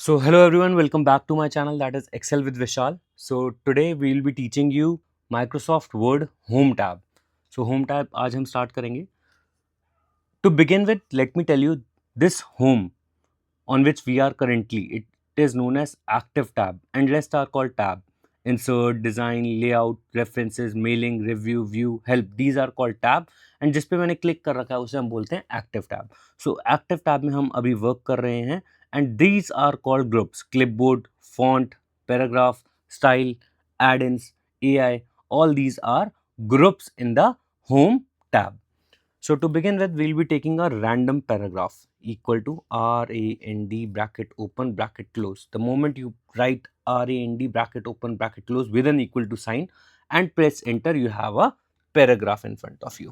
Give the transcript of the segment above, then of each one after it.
So hello everyone, welcome back to my channel, that is Excel with Vishal. So today we will be teaching you Microsoft Word Home tab. So Home tab आज हम start करेंगे. To begin with, let me tell you this home on which we are currently, it is known as active tab and rest are called tab. Insert, design, layout, references, mailing, review, view, help, these are called tab. And जिस पे मैंने click कर रखा है उसे हम बोलते हैं active tab. So active tab में हम अभी वर्क कर रहे हैं and these are called groups. Clipboard, font, paragraph, style, add-ins, AI, all these are groups in the home tab. So to begin with, we'll be taking a random paragraph equal to RAND bracket open bracket close. The moment you write RAND bracket open bracket close with an equal to sign and press enter, you have a paragraph in front of you.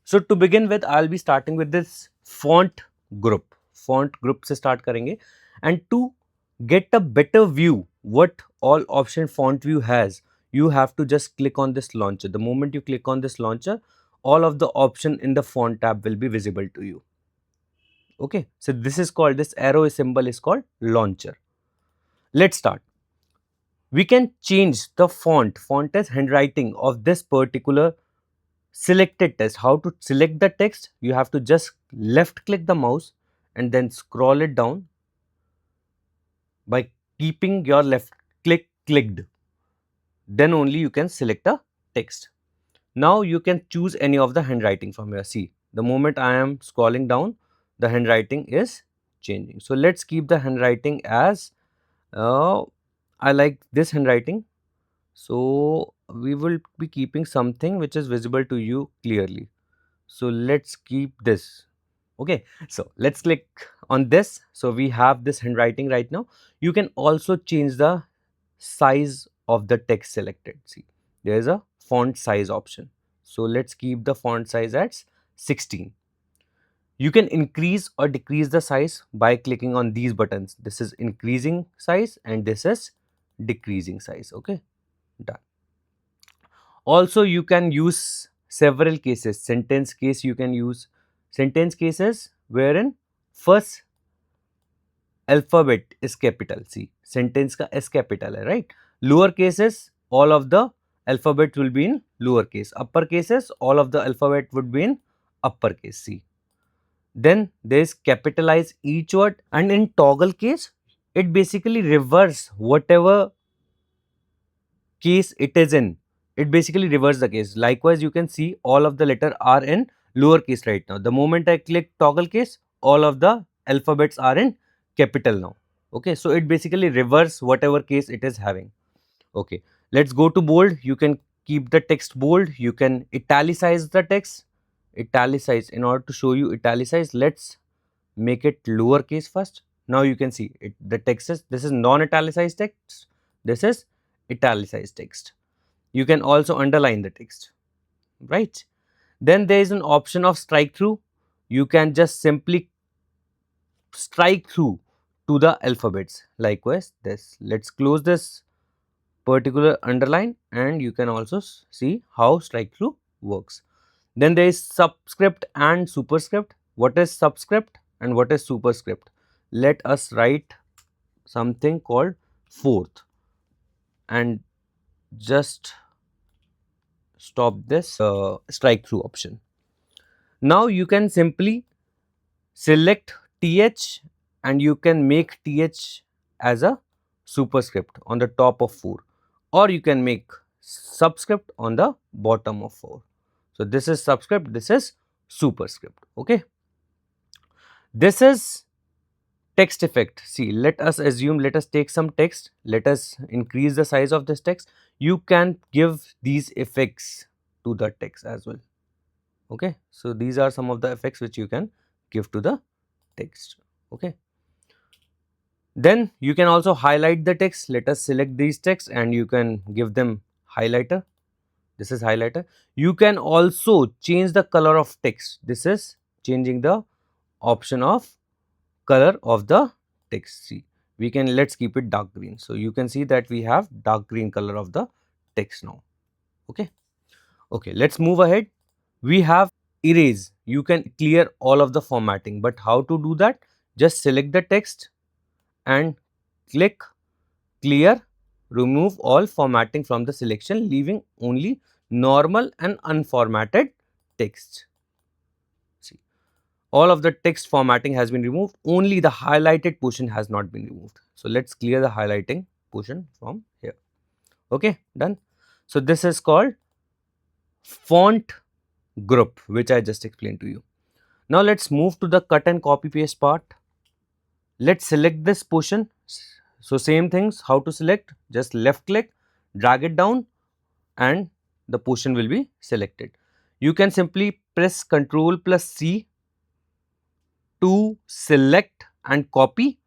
So to begin with, I'll be starting with this font group. Font group से start करेंगे and to get a better view what all option font view has, you have to just click on this launcher. The moment you click on this launcher, all of the option in the font tab will be visible to you. Okay, so this is called, this arrow symbol is called launcher. Let's start. We can change the font as handwriting of this particular selected text. How to select the text? You have to just left click the mouse and then scroll it down by keeping your left click clicked. Then only you can select a text. Now you can choose any of the handwriting from here. See, the moment I am scrolling down, the handwriting is changing. So let's keep the handwriting as I like this handwriting. So we will be keeping something which is visible to you clearly. So let's keep this. Okay, so let's click on this. So we have this handwriting right now. You can also change the size of the text selected. See, there is a font size option. So let's keep the font size at 16. You can increase or decrease the size by clicking on these buttons. This is increasing size and this is decreasing size. Okay, done. Also, you can use several cases. Sentence case you can use. Sentence cases wherein first alphabet is capital. See, sentence का S capital है, right? Lower cases, all of the alphabet will be in lower case. Upper cases, all of the alphabet would be in upper case. See. Then there is capitalize each word, and in toggle case, it basically reverse whatever case it is in. It basically reverse the case. Likewise, you can see all of the letter are in lower case right now. The moment I click toggle case, all of the alphabets are in capital now. Okay, so it basically reverse whatever case it is having. Okay, let's go to bold. You can keep the text bold. You can italicize the text. Italicize. In order to show you italicize, let's make it lower case first. Now you can see it, the text is, this is non-italicized text. This is italicized text. You can also underline the text, right? Then there is an option of strike through. You can just simply strike through to the alphabets. Likewise, this. Let's close this particular underline and you can also see how strike through works. Then there is subscript and superscript. What is subscript and what is superscript? Let us write something called fourth and just stop this strike through option. Now you can simply select TH and you can make TH as a superscript on the top of 4, or you can make subscript on the bottom of 4. So this is subscript, this is superscript. Okay. This is text effect. See, let us assume, let us take some text, let us increase the size of this text. You can give these effects to the text as well. Okay, so these are some of the effects which you can give to the text. Okay, then you can also highlight the text. Let us select these texts and you can give them highlighter. This is highlighter. You can also change the color of text. This is changing the option of color of the text. See, we can, let's keep it dark green. So you can see that we have dark green color of the text now. Okay, okay, let's move ahead. We have erase. You can clear all of the formatting, but how to do that? Just select the text and click clear, remove all formatting from the selection, leaving only normal and unformatted text. See, all of the text formatting has been removed, only the highlighted portion has not been removed. So let's clear the highlighting portion from here. Okay, done. So this is called font group, which I just explained to you. Now let's move to the cut and copy paste part. Let's select this portion. So same things, how to select, just left click, drag it down and the portion will be selected. You can simply press Ctrl plus C to select and copy,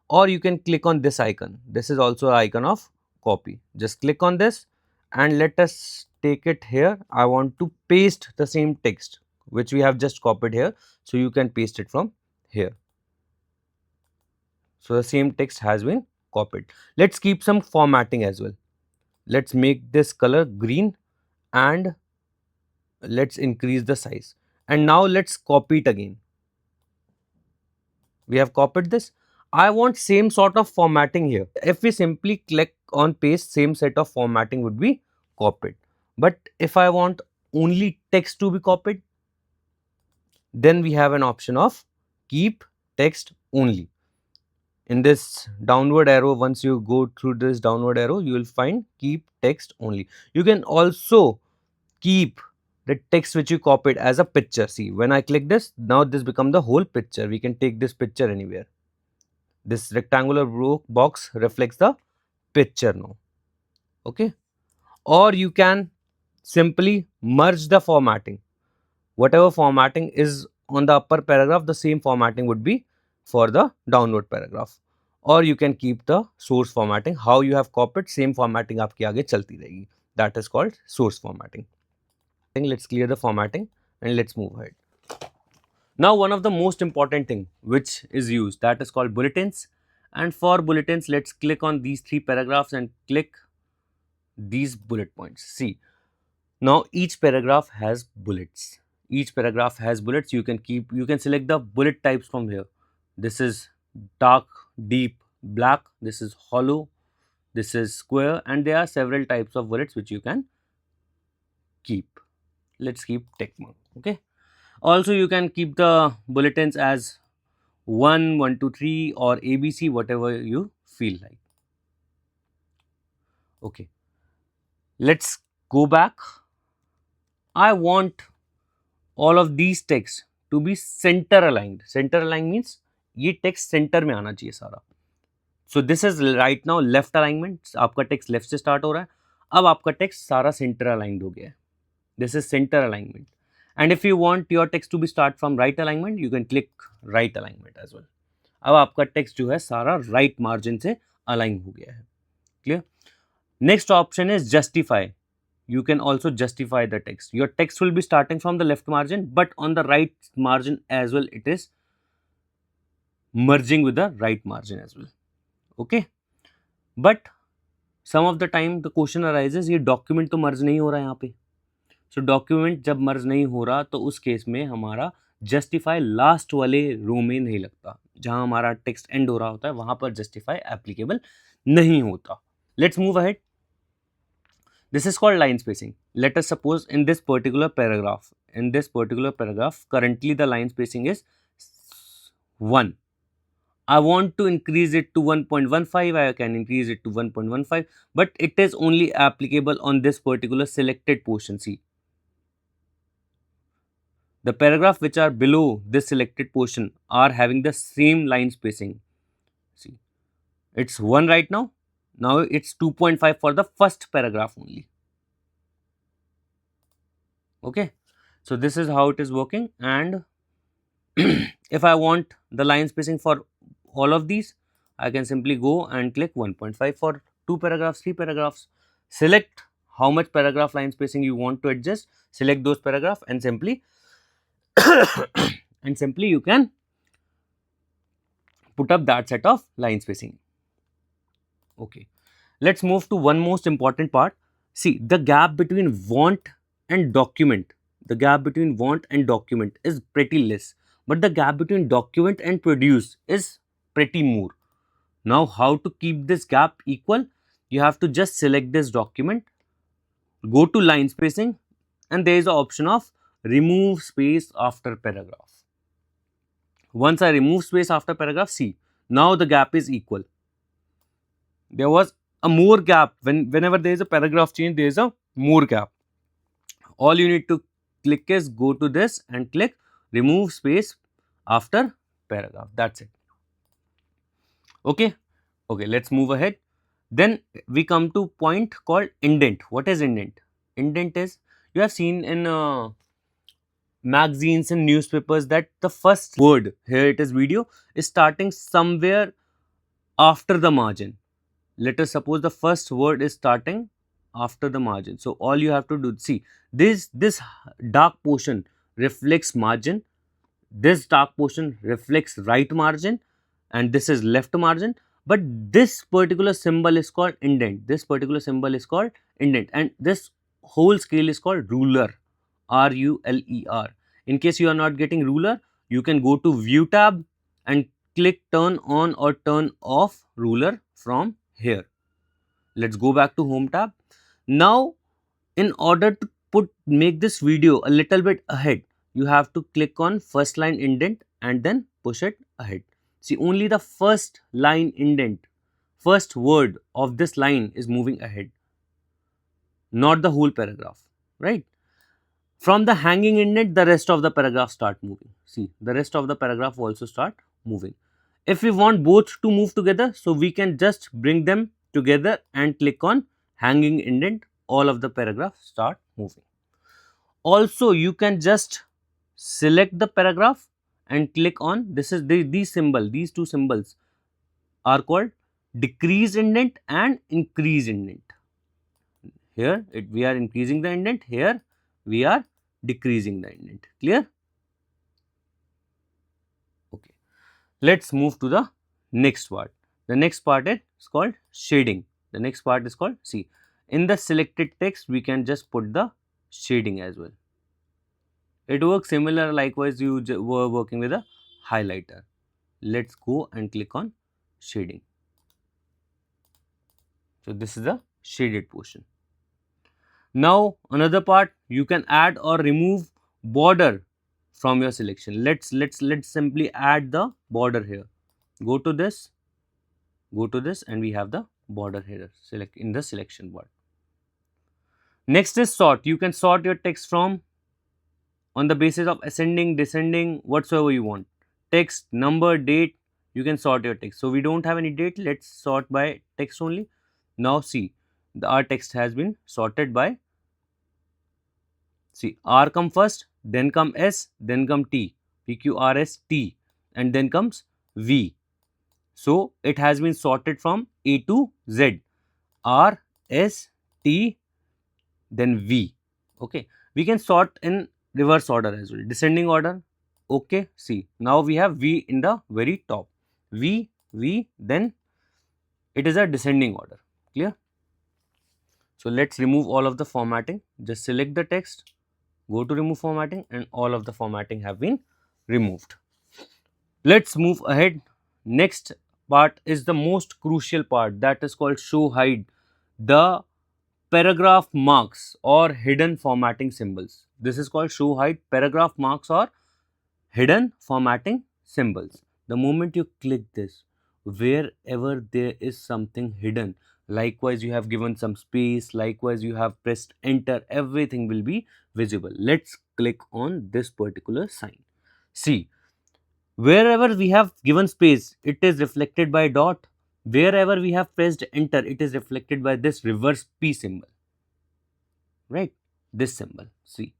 or you can click on this icon. This is also an icon of copy. Just click on this and let us take it here. I want to paste the same text which we have just copied here. So you can paste it from here. So the same text has been copied. Let's keep some formatting as well. Let's make this color green and let's increase the size. And now let's copy it again. We have copied this. I want same sort of formatting here. If we simply click on paste, same set of formatting would be copied. But if I want only text to be copied, then we have an option of keep text only. In this downward arrow, once you go through this downward arrow, you will find keep text only. You can also keep the text which you copied as a picture. See, when I click this, now this becomes the whole picture. We can take this picture anywhere. This rectangular box reflects the picture now. Okay. Or you can simply merge the formatting. Whatever formatting is on the upper paragraph, the same formatting would be for the downward paragraph. Or you can keep the source formatting. How you have copied, same formatting आपकी आगे चलती रहेगी. That is called source formatting. Let's clear the formatting and let's move ahead. Now one of the most important thing which is used, that is called bulletins. And for bulletins, let's click on these 3 paragraphs and click these bullet points. See, now each paragraph has bullets. Each paragraph has bullets. You can select the bullet types from here. This is dark, deep, black. This is hollow. This is square, and there are several types of bullets which you can keep. Let's keep tick mark. Okay. Also, you can keep the bulletins as 1, 1, 2, 3 or ABC, whatever you feel like. Okay. Let's go back. I want all of these texts to be center aligned. Center aligned means ये text center में आना चाहिए सारा. So this is right now left alignment. आपका text left से start हो रहा है. अब आपका text सारा center aligned हो गया है. This is center alignment. And if you want your text to be start from right alignment, you can click right alignment as well. अब आपका text जो है सारा right margin से align हो गया है. Clear? Next option is justify. You can also justify the text. Your text will be starting from the left margin, but on the right margin as well, it is merging with the right margin as well. Okay. But some of the time the question arises, ये document तो merge नहीं हो रहा है यहाँ पे. So document जब merge नहीं हो रहा तो उस केस में हमारा justify last वाले रो में नहीं लगता. जहाँ हमारा text end हो रहा होता है वहाँ पर justify applicable नहीं होता. Let's move ahead. This is called line spacing. Let us suppose in this particular paragraph, currently the line spacing is 1. I want to increase it to 1.15, I can increase it to 1.15, but it is only applicable on this particular selected portion. See, the paragraph which are below this selected portion are having the same line spacing. See, it's 1 right now. Now it's 2.5 for the first paragraph only. Okay, so this is how it is working. And if I want the line spacing for all of these, I can simply go and click 1.5 for 2 paragraphs, 3 paragraphs. Select how much paragraph line spacing you want to adjust. Select those paragraphs and simply you can put up that set of line spacing. Okay, let's move to one most important part. See, the gap between want and document. The gap between want and document is pretty less, but the gap between document and produce is pretty more. Now how to keep this gap equal? You have to just select this document, go to line spacing, and there is an option of remove space after paragraph. Once I remove space after paragraph, see, now the gap is equal. There was a more gap. Whenever there is a paragraph change, there is a more gap. All you need to click is go to this and click remove space after paragraph. That's it. Okay. Okay, let's move ahead. Then we come to point called indent. What is indent? Indent is, you have seen in magazines and newspapers that the first word, here it is video, is starting somewhere after the margin. Let us suppose the first word is starting after the margin. So all you have to do, see, this dark portion reflects margin, this dark portion reflects right margin, and this is left margin. But this particular symbol is called indent. This particular symbol is called indent, and this whole scale is called ruler. RULER. In case you are not getting ruler, you can go to view tab and click turn on or turn off ruler from here. Let's go back to home tab. Now, in order to make this video a little bit ahead, you have to click on first line indent and then push it ahead. See, only the first line indent, first word of this line is moving ahead, not the whole paragraph, right? From the hanging indent, the rest of the paragraph start moving. See, the rest of the paragraph also start moving. If we want both to move together, so we can just bring them together and click on hanging indent, all of the paragraph start moving. Also, you can just select the paragraph and click on, this is these symbol, these two symbols are called decrease indent and increase indent. Here we are increasing the indent, here we are decreasing the indent. Clear? Okay. Let's move to the next part. The next part is called shading. The next part is called, see, in the selected text we can just put the shading as well. It works similar, likewise you were working with a highlighter. Let's go and click on shading. So this is the shaded portion. Now another part, you can add or remove border from your selection. Let's simply add the border here. Go to this, and we have the border here, select in the selection bar. Next is sort. You can sort your text from on the basis of ascending, descending, whatsoever you want. Text, number, date, you can sort your text. So we don't have any date, let's sort by text only. Now see, our text has been sorted by, see, R come first, then come S, then come T, PQRST, and then comes V. So it has been sorted from A to Z, R, S, T, then V. Okay, we can sort in reverse order as well, descending order. Okay, see, now we have V in the very top, V, then it is a descending order. Clear? So let's remove all of the formatting. Just select the text, go to remove formatting, and all of the formatting have been removed. Let's move ahead. Next part is the most crucial part, that is called show hide, the paragraph marks or hidden formatting symbols. This is called show hide paragraph marks or hidden formatting symbols. The moment you click this, wherever there is something hidden, likewise you have given some space, likewise you have pressed enter, everything will be visible. Let's click on this particular sign. See, wherever we have given space, it is reflected by dot. Wherever we have pressed enter, it is reflected by this reverse P symbol, right? This symbol, see,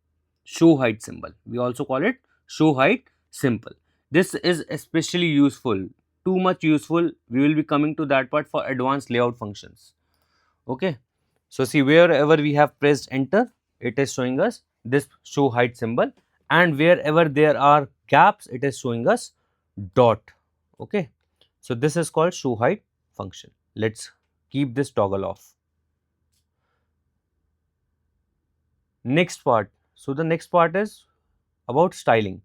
show hide symbol. We also call it show hide symbol. This is especially useful, too much useful. We will be coming to that part for advanced layout functions. Okay. So see, wherever we have pressed enter, it is showing us this show hide symbol, and wherever there are gaps, it is showing us dot. Okay. So this is called show hide function. Let's keep this toggle off. Next part. So the next part is about styling.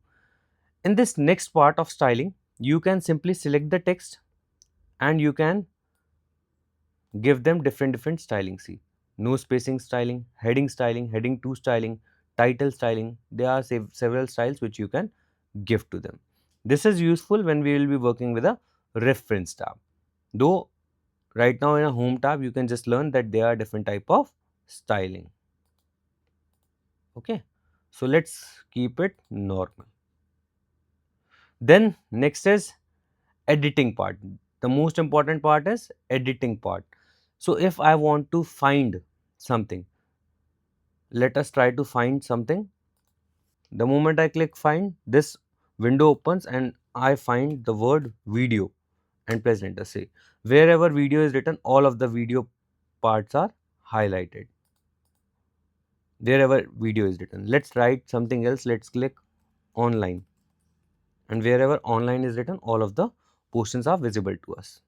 In this next part of styling, you can simply select the text and you can give them different styling. See, no spacing styling, heading 2 styling, title styling. There are several styles which you can give to them. This is useful when we will be working with a reference tab. Though right now in a home tab you can just learn that there are different type of styling. Okay, so let's keep it normal. Then next is editing part. The most important part is editing part. So if I want to find something, let us try to find something. The moment I click find, this window opens and I find the word video and press enter. Say wherever video is written, all of the video parts are highlighted. Wherever video is written, let's write something else. Let's click online, and wherever online is written, all of the portions are visible to us.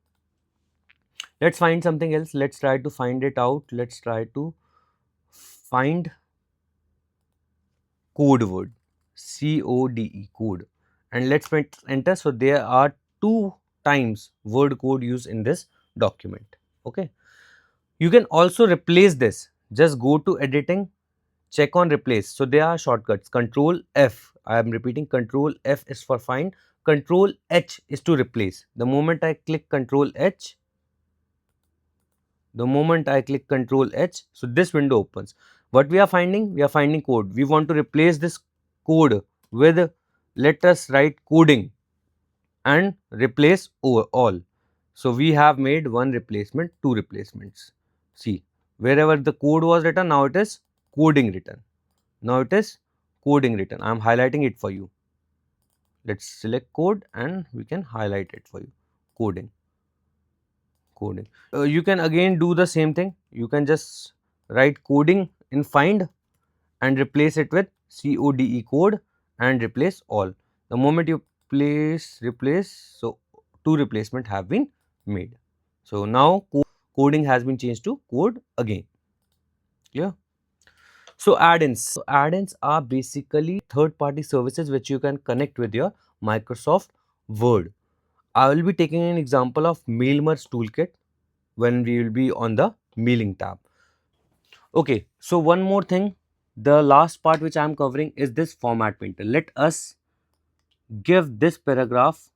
Let's find something else. Let's try to find it out. Let's try to find code word, CODE, code, and let's press enter. So there are 2 times word code used in this document. Okay, you can also replace this. Just go to editing, check on replace. So there are shortcuts. Control F, I am repeating, Control F is for find, Control H is to replace. The moment I click Control H, so this window opens. What we are finding? We are finding code. We want to replace this code with, let us write coding and replace all. So we have made one replacement, 2 replacements. See, wherever the code was written, now it is coding written. Now it is coding written. I am highlighting it for you. Let's select code and we can highlight it for you. Coding. You can again do the same thing. You can just write coding in find and replace it with CODE, code, and replace all. The moment you replace, so 2 replacement have been made. So now coding has been changed to code again. Yeah. So add-ins are basically third-party services which you can connect with your Microsoft Word. I will be taking an example of Mail Merge Toolkit when we will be on the mailing tab. Okay, so one more thing, the last part which I am covering is this format painter. Let us give this paragraph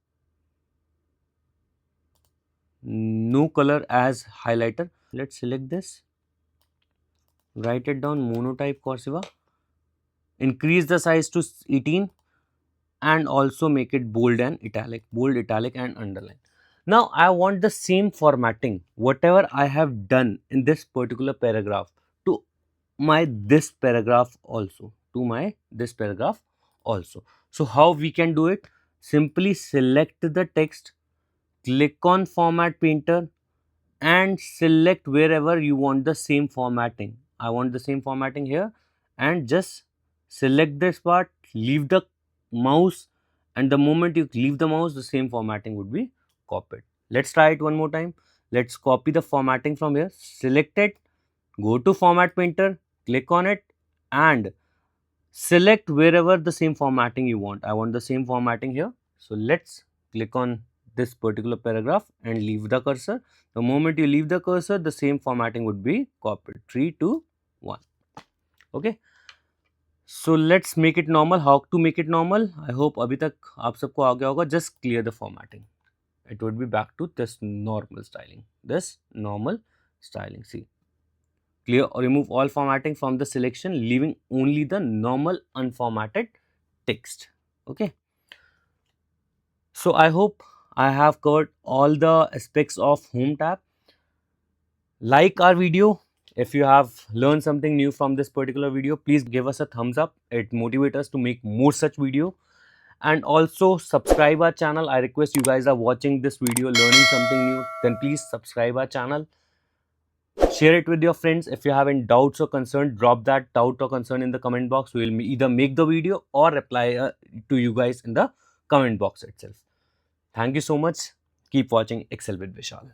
no color as highlighter. Let's select this, write it down, monotype cursiva, increase the size to 18 and also make it bold, italic and underline. Now I want the same formatting, whatever I have done in this particular paragraph, to this paragraph also, So how we can do it? Simply select the text, click on format painter and select wherever you want the same formatting. I want the same formatting here, and just select this part, leave the mouse, and the moment you leave the mouse, the same formatting would be copied. Let's try it one more time. Let's copy the formatting from here, select it, go to format painter, click on it and select wherever the same formatting you want. I want the same formatting here. So let's click on this particular paragraph and leave the cursor. The moment you leave the cursor, the same formatting would be copied. 3, 2, 1. Okay. So let's make it normal. How to make it normal? I hope abhi tak aap sabko aa gaya hoga. Just clear the formatting. It would be back to this normal styling. See. Clear or remove all formatting from the selection, leaving only the normal unformatted text. Okay. So I hope I have covered all the aspects of Home tab. Like our video. If you have learned something new from this particular video, please give us a thumbs up. It motivates us to make more such video. And also subscribe our channel. I request you guys are watching this video, learning something new, then please subscribe our channel. Share it with your friends. If you have any doubts or concern, drop that doubt or concern in the comment box. We will either make the video or reply to you guys in the comment box itself. Thank you so much. Keep watching Excel with Vishal.